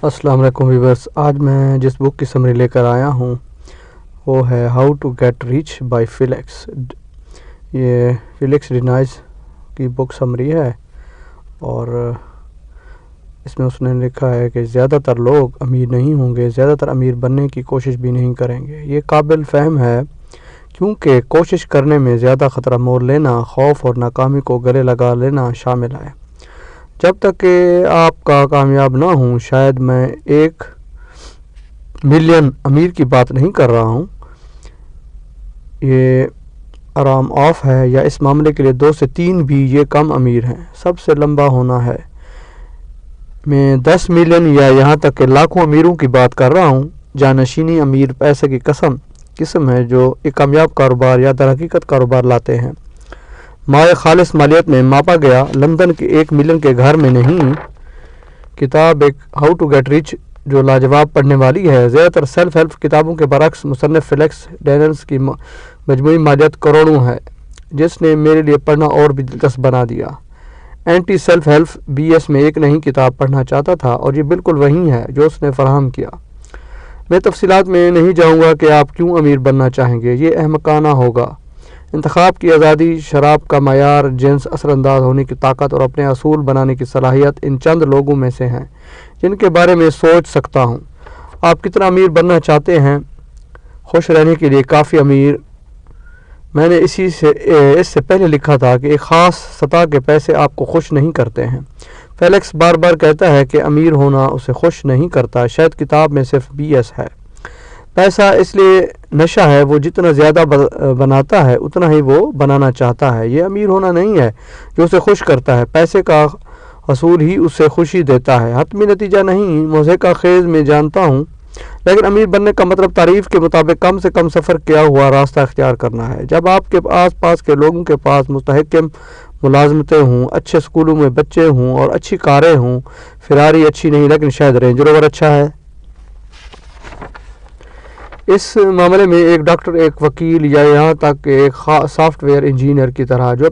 السلام علیکم ویورس، آج میں جس بک کی سمری لے کر آیا ہوں وہ ہے how to get rich by Felix. یہ فیلکس ڈینائز کی بک سمری ہے اور اس میں اس نے لکھا ہے کہ زیادہ تر لوگ امیر نہیں ہوں گے، زیادہ تر امیر بننے کی کوشش بھی نہیں کریں گے۔ یہ قابل فہم ہے کیونکہ کوشش کرنے میں زیادہ خطرہ مول لینا، خوف اور ناکامی کو گلے لگا لینا شامل ہے۔ جب تک کہ آپ کا کامیاب نہ ہوں، شاید میں 1 ملین امیر کی بات نہیں کر رہا ہوں، یہ آرام آف ہے، یا اس معاملے کے لیے 2 سے 3 بھی یہ کم امیر ہیں۔ سب سے لمبا ہونا ہے۔ میں 10 ملین یا یہاں تک کہ لاکھوں امیروں کی بات کر رہا ہوں۔ جانشینی امیر پیسے کی قسم ہے جو ایک کامیاب کاروبار یا در حقیقت کاروبار لاتے ہیں۔ مائع خالص مالیت میں ماپا گیا لندن کے 1 ملین کے گھر میں نہیں۔ کتاب ایک ہاؤ ٹو گیٹ ریچ جو لاجواب پڑھنے والی ہے۔ زیادہ تر سیلف ہیلپ کتابوں کے برعکس مصنف فیلکس ڈینائز کی مجموعی مالیت کروڑوں ہے، جس نے میرے لیے پڑھنا اور بھی دلچسپ بنا دیا۔ اینٹی سیلف ہیلپ BS میں ایک نئی کتاب پڑھنا چاہتا تھا اور یہ بالکل وہی ہے جو اس نے فراہم کیا۔ میں تفصیلات میں نہیں جاؤں گا کہ آپ کیوں امیر بننا چاہیں گے، یہ احمقانہ ہوگا۔ انتخاب کی آزادی، شراب کا معیار، جنس، اثر انداز ہونے کی طاقت اور اپنے اصول بنانے کی صلاحیت ان چند لوگوں میں سے ہیں جن کے بارے میں سوچ سکتا ہوں۔ آپ کتنا امیر بننا چاہتے ہیں؟ خوش رہنے کے لیے کافی امیر۔ میں نے اس سے پہلے لکھا تھا کہ ایک خاص سطح کے پیسے آپ کو خوش نہیں کرتے ہیں۔ فیلکس بار بار کہتا ہے کہ امیر ہونا اسے خوش نہیں کرتا، شاید کتاب میں صرف BS ہے۔ پیسہ اس لیے نشہ ہے، وہ جتنا زیادہ بناتا ہے اتنا ہی وہ بنانا چاہتا ہے۔ یہ امیر ہونا نہیں ہے جو اسے خوش کرتا ہے، پیسے کا حصول ہی اسے خوشی دیتا ہے۔ حتمی نتیجہ نہیں، موزیقہ خیز میں جانتا ہوں، لیکن امیر بننے کا مطلب تعریف کے مطابق کم سے کم سفر کیا ہوا راستہ اختیار کرنا ہے۔ جب آپ کے آس پاس کے لوگوں کے پاس مستحکم ملازمتیں ہوں، اچھے سکولوں میں بچے ہوں اور اچھی کاریں ہوں، فراری اچھی نہیں لیکن شاید رینج روور اچھا ہے۔ اس معاملے میں ایک ڈاکٹر، ایک وکیل یا یہاں تک کہ ایک سافٹ ویئر انجینئر کی طرح جو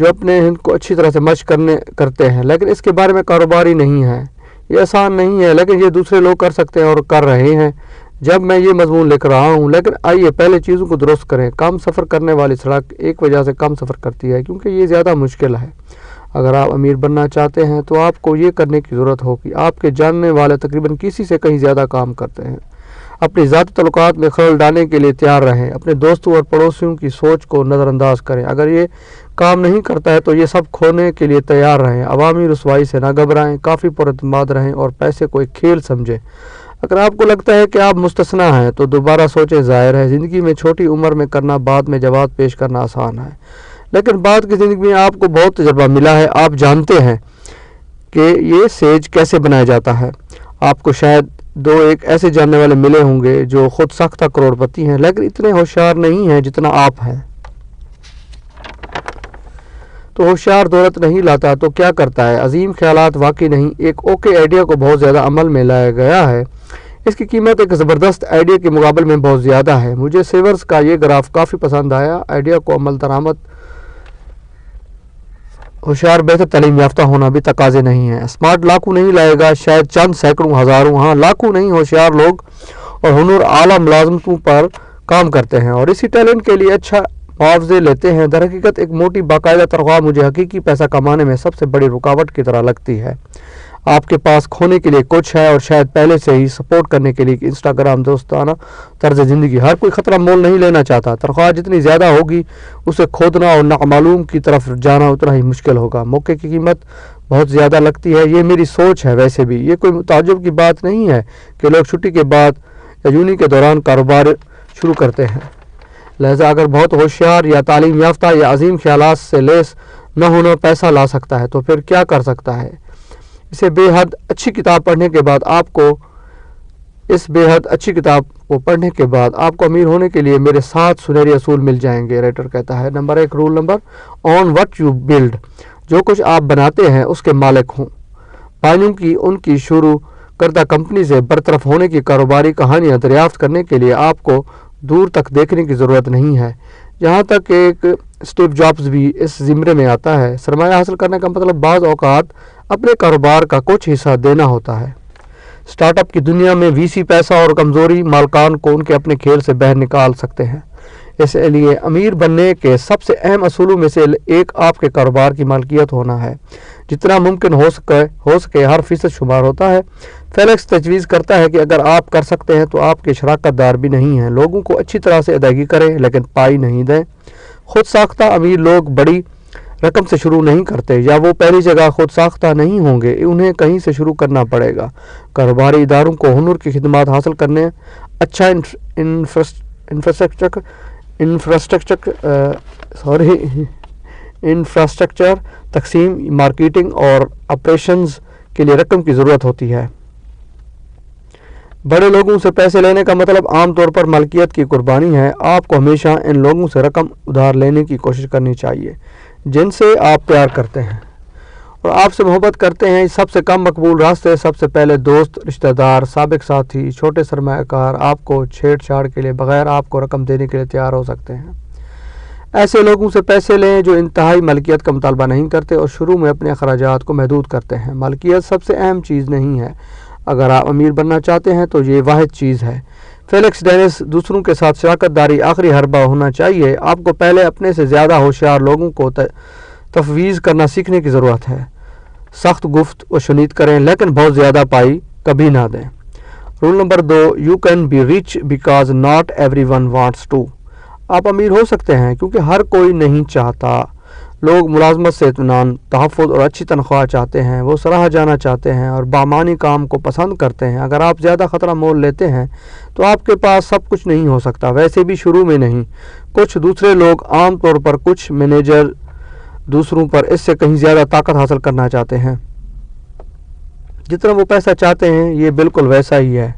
اپنے ہند کو اچھی طرح سے مشق کرتے ہیں، لیکن اس کے بارے میں کاروباری نہیں ہے۔ یہ آسان نہیں ہے، لیکن یہ دوسرے لوگ کر سکتے ہیں اور کر رہے ہیں جب میں یہ مضمون لکھ رہا ہوں۔ لیکن آئیے پہلے چیزوں کو درست کریں۔ کم سفر کرنے والی سڑک ایک وجہ سے کم سفر کرتی ہے کیونکہ یہ زیادہ مشکل ہے۔ اگر آپ امیر بننا چاہتے ہیں تو آپ کو یہ کرنے کی ضرورت ہوگی۔ آپ کے جاننے والے تقریباً کسی سے کہیں زیادہ کام کرتے ہیں۔ اپنی ذاتی تعلقات میں خلل ڈالنے کے لیے تیار رہیں۔ اپنے دوستوں اور پڑوسیوں کی سوچ کو نظر انداز کریں۔ اگر یہ کام نہیں کرتا ہے تو یہ سب کھونے کے لیے تیار رہیں۔ عوامی رسوائی سے نہ گھبرائیں، کافی پراعتماد رہیں اور پیسے کو ایک کھیل سمجھیں۔ اگر آپ کو لگتا ہے کہ آپ مستثنیٰ ہیں تو دوبارہ سوچیں۔ ظاہر ہے زندگی میں چھوٹی عمر میں کرنا، بعد میں جواب پیش کرنا آسان ہے، لیکن بعد کی زندگی میں آپ کو بہت تجربہ ملا ہے۔ آپ جانتے ہیں کہ یہ سیج کیسے بنایا جاتا ہے۔ آپ کو شاید 2-1 ایسے جاننے والے ملے ہوں گے جو خود ساختہ کروڑ پتی ہیں لیکن اتنے ہوشیار نہیں ہیں جتنا آپ ہیں۔ تو ہوشیار دولت نہیں لاتا تو کیا کرتا ہے؟ عظیم خیالات واقعی نہیں، ایک اوکے آئیڈیا کو بہت زیادہ عمل میں لایا گیا ہے۔ اس کی قیمت ایک زبردست آئیڈیا کے مقابل میں بہت زیادہ ہے۔ مجھے سیورس کا یہ گراف کافی پسند آیا۔ آئیڈیا کو عمل درآمد ہوشیار بہتر تعلیم یافتہ ہونا بھی تقاضے نہیں ہیں۔ اسمارٹ لاکھوں نہیں لائے گا، شاید چند سینکڑوں ہزاروں، ہاں لاکھوں نہیں۔ ہوشیار لوگ اور ہنر اعلیٰ ملازمتوں پر کام کرتے ہیں اور اسی ٹیلنٹ کے لیے اچھا معاوضے لیتے ہیں۔ در حقیقت ایک موٹی باقاعدہ تنخواہ مجھے حقیقی پیسہ کمانے میں سب سے بڑی رکاوٹ کی طرح لگتی ہے۔ آپ کے پاس کھونے کے لیے کچھ ہے اور شاید پہلے سے ہی سپورٹ کرنے کے لیے انسٹاگرام دوستانہ طرز زندگی۔ ہر کوئی خطرہ مول نہیں لینا چاہتا۔ تنخواہ جتنی زیادہ ہوگی اسے کھودنا اور نامعلوم کی طرف جانا اتنا ہی مشکل ہوگا۔ موقع کی قیمت بہت زیادہ لگتی ہے۔ یہ میری سوچ ہے۔ ویسے بھی یہ کوئی تعجب کی بات نہیں ہے کہ لوگ چھٹی کے بعد یا جونی کے دوران کاروبار شروع کرتے ہیں۔ لہذا اگر بہت ہوشیار یا تعلیم یافتہ یا عظیم خیالات سے لیس نہ ہونا پیسہ لا سکتا ہے تو پھر کیا کر سکتا ہے؟ اس بے حد اچھی کتاب پڑھنے کے بعد آپ کو امیر ہونے کے لیے میرے 7 سنہری اصول مل جائیں گے۔ رائٹر کہتا ہے، number 1 roll number on what you build, جو کچھ آپ بناتے ہیں اس کے مالک ہوں۔ بائنوں کی ان کی شروع کردہ کمپنی سے برطرف ہونے کی کاروباری کہانیاں دریافت کرنے کے لیے آپ کو دور تک دیکھنے کی ضرورت نہیں ہے۔ یہاں تک کہ ایک اسٹیو جابز بھی اس زمرے میں آتا ہے۔ سرمایہ حاصل کرنے کا مطلب بعض اوقات اپنے کاروبار کا کچھ حصہ دینا ہوتا ہے۔ سٹارٹ اپ کی دنیا میں وی سی پیسہ اور کمزوری مالکان کو ان کے اپنے کھیل سے باہر نکال سکتے ہیں۔ اس لیے امیر بننے کے سب سے اہم اصولوں میں سے ایک آپ کے کاروبار کی مالکیت ہونا ہے۔ جتنا ممکن ہو سکے ہر فیصد شمار ہوتا ہے۔ فیلکس تجویز کرتا ہے کہ اگر آپ کر سکتے ہیں تو آپ کے شراکت دار بھی نہیں ہیں۔ لوگوں کو اچھی طرح سے ادائیگی کریں لیکن پائی نہیں دیں۔ خود ساختہ امیر لوگ بڑی رقم سے شروع نہیں کرتے، یا وہ پہلی جگہ خود ساختہ نہیں ہوں گے، انہیں کہیں سے شروع کرنا پڑے گا۔ کاروباری اداروں کو ہنر کی خدمات حاصل کرنے، اچھا انفراسٹرکچر، تقسیم، مارکیٹنگ اور آپریشنز کے لیے رقم کی ضرورت ہوتی ہے۔ بڑے لوگوں سے پیسے لینے کا مطلب عام طور پر ملکیت کی قربانی ہے۔ آپ کو ہمیشہ ان لوگوں سے رقم ادھار لینے کی کوشش کرنی چاہیے جن سے آپ پیار کرتے ہیں اور آپ سے محبت کرتے ہیں۔ سب سے کم مقبول راستے سب سے پہلے دوست، رشتہ دار، سابق ساتھی، چھوٹے سرمایہ کار آپ کو چھیڑ چھاڑ کے لیے بغیر آپ کو رقم دینے کے لیے تیار ہو سکتے ہیں۔ ایسے لوگوں سے پیسے لیں جو انتہائی ملکیت کا مطالبہ نہیں کرتے اور شروع میں اپنے اخراجات کو محدود کرتے ہیں۔ ملکیت سب سے اہم چیز نہیں ہے۔ اگر آپ امیر بننا چاہتے ہیں تو یہ واحد چیز ہے۔ فیلکس ڈینس، دوسروں کے ساتھ شراکت داری آخری حربہ ہونا چاہیے۔ آپ کو پہلے اپنے سے زیادہ ہوشیار لوگوں کو تفویض کرنا سیکھنے کی ضرورت ہے۔ سخت گفت و شنید کریں لیکن بہت زیادہ پائی کبھی نہ دیں۔ Roll number 2، you can be rich because not everyone wants to. آپ امیر ہو سکتے ہیں کیونکہ ہر کوئی نہیں چاہتا۔ لوگ ملازمت سے اطمینان، تحفظ اور اچھی تنخواہ چاہتے ہیں۔ وہ سراہا جانا چاہتے ہیں اور بامعنی کام کو پسند کرتے ہیں۔ اگر آپ زیادہ خطرہ مول لیتے ہیں تو آپ کے پاس سب کچھ نہیں ہو سکتا، ویسے بھی شروع میں نہیں۔ کچھ دوسرے لوگ، عام طور پر کچھ مینیجر، دوسروں پر اس سے کہیں زیادہ طاقت حاصل کرنا چاہتے ہیں۔ جتنا وہ پیسہ چاہتے ہیں یہ بالکل ویسا ہی ہے۔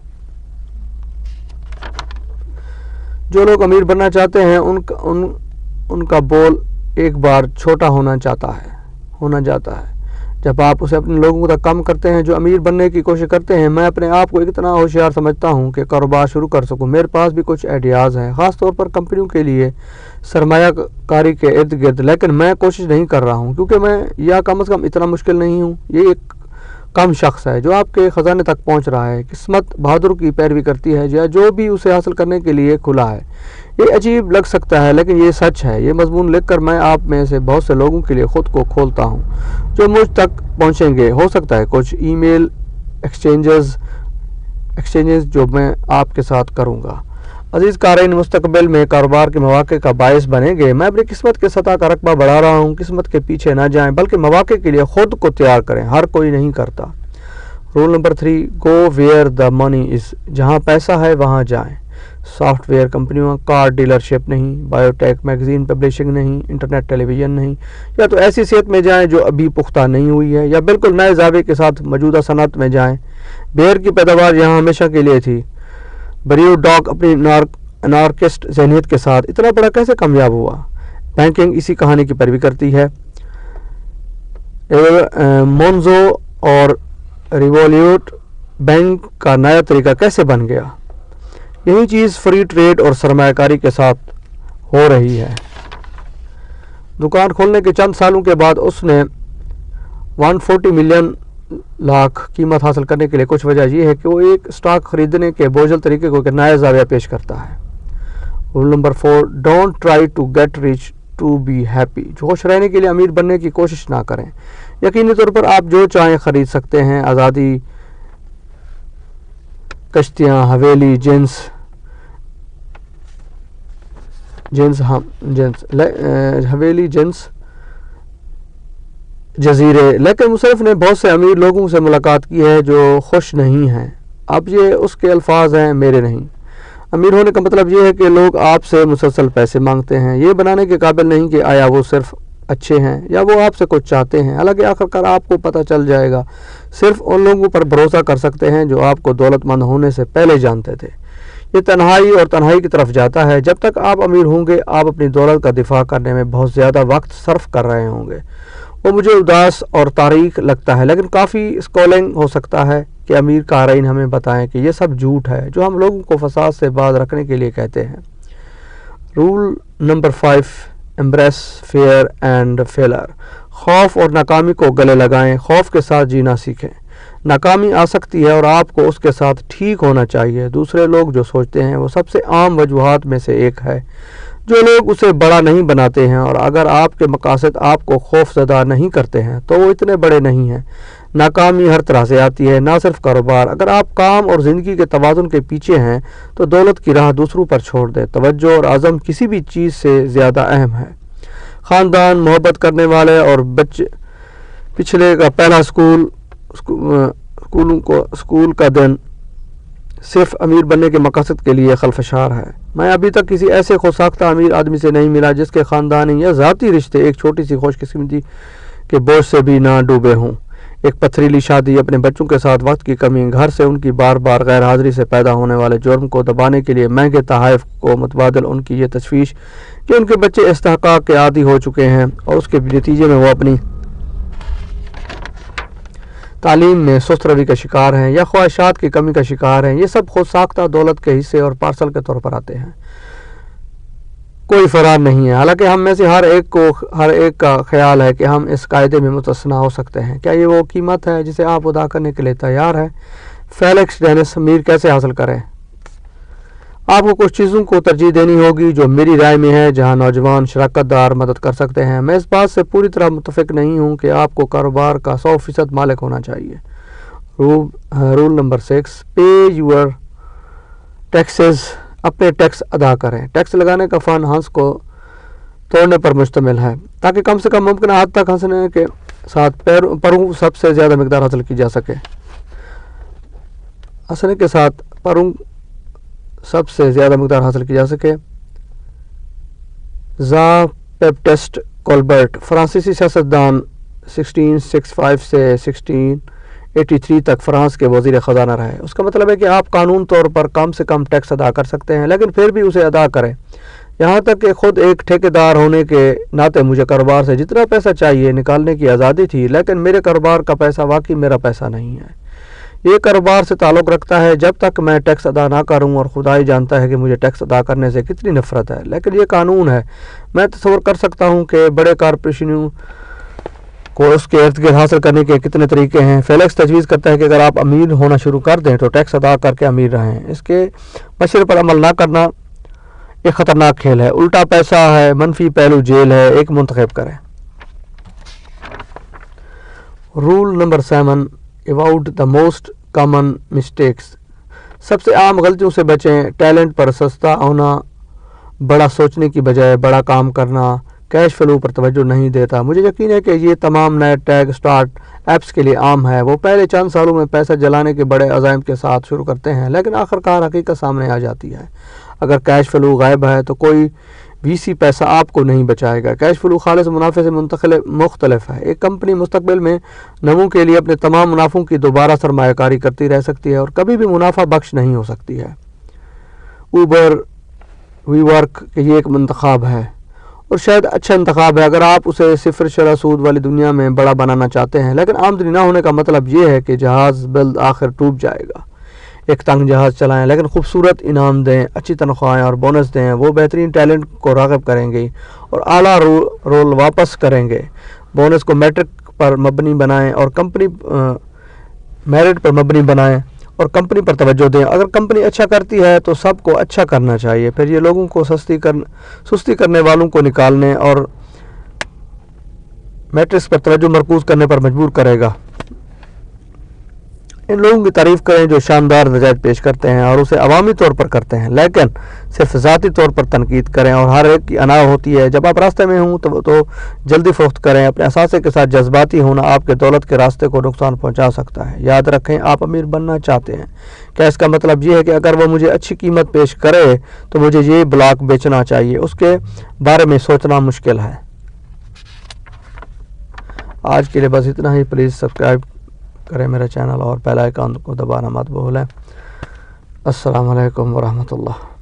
جو لوگ امیر بننا چاہتے ہیں ان کا بول ایک بار چھوٹا ہونا جاتا ہے جب آپ اسے اپنے لوگوں تک کم کرتے ہیں جو امیر بننے کی کوشش کرتے ہیں۔ میں اپنے آپ کو اتنا ہوشیار سمجھتا ہوں کہ کاروبار شروع کر سکوں۔ میرے پاس بھی کچھ آئیڈیاز ہیں، خاص طور پر کمپنیوں کے لیے سرمایہ کاری کے ارد گرد، لیکن میں کوشش نہیں کر رہا ہوں کیونکہ میں یا کم از کم اتنا مشکل نہیں ہوں۔ یہ ایک کم شخص ہے جو آپ کے خزانے تک پہنچ رہا ہے، قسمت بہادر کی پیروی کرتی ہے یا جو بھی اسے حاصل کرنے کے لیے کھلا ہے۔ یہ عجیب لگ سکتا ہے لیکن یہ سچ ہے۔ یہ مضمون لکھ کر میں آپ میں سے بہت سے لوگوں کے لیے خود کو کھولتا ہوں جو مجھ تک پہنچیں گے۔ ہو سکتا ہے کچھ ای میل ایکسچینجز جو میں آپ کے ساتھ کروں گا۔ عزیز قارئین، مستقبل میں کاروبار کے مواقع کا باعث بنیں گے۔ میں اپنی قسمت کے سطح کا رقبہ بڑھا رہا ہوں۔ قسمت کے پیچھے نہ جائیں بلکہ مواقع کے لیے خود کو تیار کریں۔ ہر کوئی نہیں کرتا۔ Roll number 3، go where the money is. جہاں پیسہ ہے وہاں جائیں۔ سافٹ ویئر کمپنیوں، کار ڈیلرشپ نہیں، بایو ٹیک، میگزین پبلشنگ نہیں، انٹرنیٹ ٹیلی ویژن نہیں۔ یا تو ایسی صحت میں جائیں جو ابھی پختہ نہیں ہوئی ہے، یا بالکل نئے زاویے کے ساتھ موجودہ صنعت میں جائیں۔ بیئر کی پیداوار یہاں ہمیشہ کے لیے تھی۔ بریو ڈاگ اپنی انارکسٹ ذہنیت کے ساتھ اتنا بڑا کیسے کامیاب ہوا؟ بینکنگ اسی کہانی کی پیروی کرتی ہے۔ مونزو اور ریولیوٹ بینک کا نیا طریقہ کیسے بن گیا؟ یہی چیز فری ٹریڈ اور سرمایہ کاری کے ساتھ ہو رہی ہے۔ دکان کھولنے کے چند سالوں کے بعد اس نے 140 ملین لاکھ قیمت حاصل کرنے کے لیے کچھ وجہ یہ ہے کہ وہ ایک سٹاک خریدنے کے بوجھل طریقے کو ایک نیا زاویہ پیش کرتا ہے۔ Roll number 4، don't try to get rich to be happy. خوش رہنے کے لیے امیر بننے کی کوشش نہ کریں۔ یقینی طور پر آپ جو چاہیں خرید سکتے ہیں، آزادی، کشتیاں، حویلی، جنس، جزیرے، لیکن مصنف نے بہت سے امیر لوگوں سے ملاقات کی ہے جو خوش نہیں ہیں۔ اب یہ اس کے الفاظ ہیں، میرے نہیں۔ امیر ہونے کا مطلب یہ ہے کہ لوگ آپ سے مسلسل پیسے مانگتے ہیں، یہ بنانے کے قابل نہیں کہ آیا وہ صرف اچھے ہیں یا وہ آپ سے کچھ چاہتے ہیں۔ حالانکہ آخر کار آپ کو پتہ چل جائے گا۔ صرف ان لوگوں پر بھروسہ کر سکتے ہیں جو آپ کو دولت مند ہونے سے پہلے جانتے تھے۔ یہ تنہائی کی طرف جاتا ہے۔ جب تک آپ امیر ہوں گے آپ اپنی دولت کا دفاع کرنے میں بہت زیادہ وقت صرف کر رہے ہوں گے۔ وہ مجھے اداس اور تاریخ لگتا ہے لیکن کافی اسکولنگ ہو سکتا ہے کہ امیر قارئین ہمیں بتائیں کہ یہ سب جھوٹ ہے جو ہم لوگوں کو فساد سے باز رکھنے کے لیے کہتے ہیں۔ Roll number 5، embrace fear and failure. خوف اور ناکامی کو گلے لگائیں، خوف کے ساتھ جینا سیکھیں۔ ناکامی آ سکتی ہے اور آپ کو اس کے ساتھ ٹھیک ہونا چاہیے۔ دوسرے لوگ جو سوچتے ہیں وہ سب سے عام وجوہات میں سے ایک ہے جو لوگ اسے بڑا نہیں بناتے ہیں، اور اگر آپ کے مقاصد آپ کو خوف زدہ نہیں کرتے ہیں تو وہ اتنے بڑے نہیں ہیں۔ ناکامی ہر طرح سے آتی ہے، نہ صرف کاروبار۔ اگر آپ کام اور زندگی کے توازن کے پیچھے ہیں تو دولت کی راہ دوسروں پر چھوڑ دیں۔ توجہ اور عزم کسی بھی چیز سے زیادہ اہم ہے۔ خاندان، محبت کرنے والے اور پچھلے کا پہلا اسکول کا دن صرف امیر بننے کے مقصد کے لیے خلفشار ہے۔ میں ابھی تک کسی ایسے خود ساختہ امیر آدمی سے نہیں ملا جس کے خاندانی یا ذاتی رشتے ایک چھوٹی سی خوش قسمتی کے بوجھ سے بھی نہ ڈوبے ہوں۔ ایک پتھریلی شادی، اپنے بچوں کے ساتھ وقت کی کمی، گھر سے ان کی بار بار غیر حاضری سے پیدا ہونے والے جرم کو دبانے کے لیے مہنگے تحائف کو متبادل ان کی یہ تشویش کہ ان کے بچے استحقاق کے عادی ہو چکے ہیں اور اس کے نتیجے میں وہ اپنی تعلیم میں سست روی کا شکار ہیں یا خواہشات کی کمی کا شکار ہیں، یہ سب خود ساختہ دولت کے حصے اور پارسل کے طور پر آتے ہیں۔ کوئی فرار نہیں ہے، حالانکہ ہم میں سے ہر ایک کا خیال ہے کہ ہم اس قاعدے میں مستثنیٰ ہو سکتے ہیں۔ کیا یہ وہ قیمت ہے جسے آپ ادا کرنے کے لیے تیار ہیں؟ فیلکس ڈینس، امیر کیسے حاصل کریں؟ آپ کو کچھ چیزوں کو ترجیح دینی ہوگی جو میری رائے میں ہے جہاں نوجوان شراکت دار مدد کر سکتے ہیں۔ میں اس بات سے پوری طرح متفق نہیں ہوں کہ آپ کو کاروبار کا 100% مالک ہونا چاہیے۔ Roll number 6، pay your taxes, اپنے ٹیکس ادا کریں۔ ٹیکس لگانے کا فن ہنس کو توڑنے پر مشتمل ہے تاکہ کم سے کم ممکنہ حد تک ہنسنے کے ساتھ پروں سب سے زیادہ مقدار حاصل کی جا سکے۔ ہنسنے کے ساتھ پروں سب سے زیادہ مقدار حاصل کی جا سکے۔ ژان بیپٹسٹ کولبرٹ، فرانسیسی سیاستدان 1665 سے 1683 تک فرانس کے وزیر خزانہ رہے۔ اس کا مطلب ہے کہ آپ قانون طور پر کم سے کم ٹیکس ادا کر سکتے ہیں لیکن پھر بھی اسے ادا کریں۔ یہاں تک کہ خود ایک ٹھیکیدار ہونے کے ناطے مجھے کاروبار سے جتنا پیسہ چاہیے نکالنے کی آزادی تھی، لیکن میرے کاروبار کا پیسہ واقعی میرا پیسہ نہیں ہے۔ یہ کاروبار سے تعلق رکھتا ہے جب تک میں ٹیکس ادا نہ کروں، اور خدا ہی جانتا ہے کہ مجھے ٹیکس ادا کرنے سے کتنی نفرت ہے، لیکن یہ قانون ہے۔ میں تصور کر سکتا ہوں کہ بڑے کارپوریشنوں کو اس کے ارد گرد حاصل کرنے کے کتنے طریقے ہیں۔ فیلکس تجویز کرتا ہے کہ اگر آپ امیر ہونا شروع کر دیں تو ٹیکس ادا کر کے امیر رہیں۔ اس کے مشورے پر عمل نہ کرنا ایک خطرناک کھیل ہے، الٹا پیسہ ہے، منفی پہلو جیل ہے۔ ایک منتخب کریں۔ Roll number 7، avoid the most common mistakes, سب سے عام غلطیوں سے بچیں۔ ٹیلنٹ پر سستا ہونا، بڑا سوچنے کی بجائے بڑا کام کرنا، کیش فلو پر توجہ نہیں دیتا۔ مجھے یقین ہے کہ یہ تمام نئے ٹیک اسٹارٹ ایپس کے لیے عام ہے۔ وہ پہلے چند سالوں میں پیسہ جلانے کے بڑے عزائم کے ساتھ شروع کرتے ہیں لیکن آخرکار حقیقت سامنے آ جاتی ہے۔ اگر کیش فلو غائب ہے تو کوئی VC پیسہ آپ کو نہیں بچائے گا۔ کیش فلو خالص منافع سے مختلف ہے۔ ایک کمپنی مستقبل میں نمو کے لیے اپنے تمام منافعوں کی دوبارہ سرمایہ کاری کرتی رہ سکتی ہے اور کبھی بھی منافع بخش نہیں ہو سکتی ہے۔ اوبر، وی ورک، یہ ایک منتخب ہے اور شاید اچھا انتخاب ہے اگر آپ اسے صفر شرح سود والی دنیا میں بڑا بنانا چاہتے ہیں، لیکن آمدنی نہ ہونے کا مطلب یہ ہے کہ جہاز بلد آخر ڈوب جائے گا۔ ایک تنگ جہاز چلائیں لیکن خوبصورت انعام دیں، اچھی تنخواہیں اور بونس دیں، وہ بہترین ٹیلنٹ کو راغب کریں گے اور اعلیٰ رول واپس کریں گے۔ بونس کو میرٹ پر مبنی بنائیں اور کمپنی پر توجہ دیں۔ اگر کمپنی اچھا کرتی ہے تو سب کو اچھا کرنا چاہیے، پھر یہ لوگوں کو سستی کرنے والوں کو نکالنے اور میٹرکس پر توجہ مرکوز کرنے پر مجبور کرے گا۔ ان لوگوں کی تعریف کریں جو شاندار نتائج پیش کرتے ہیں اور اسے عوامی طور پر کرتے ہیں، لیکن صرف ذاتی طور پر تنقید کریں اور ہر ایک کی انا ہوتی ہے۔ جب آپ راستے میں ہوں تو جلدی فروخت کریں۔ اپنے اثاثے کے ساتھ جذباتی ہونا آپ کے دولت کے راستے کو نقصان پہنچا سکتا ہے۔ یاد رکھیں آپ امیر بننا چاہتے ہیں، کیا اس کا مطلب یہ ہے کہ اگر وہ مجھے اچھی قیمت پیش کرے تو مجھے یہ بلاک بیچنا چاہیے؟ اس کے بارے میں سوچنا مشکل ہے۔ آج کے لیے بس اتنا ہی۔ پلیز سبسکرائب کریں میرا چینل اور بیل آئیکن کو دبانا مت بھولیں۔ السلام علیکم ورحمۃ اللہ۔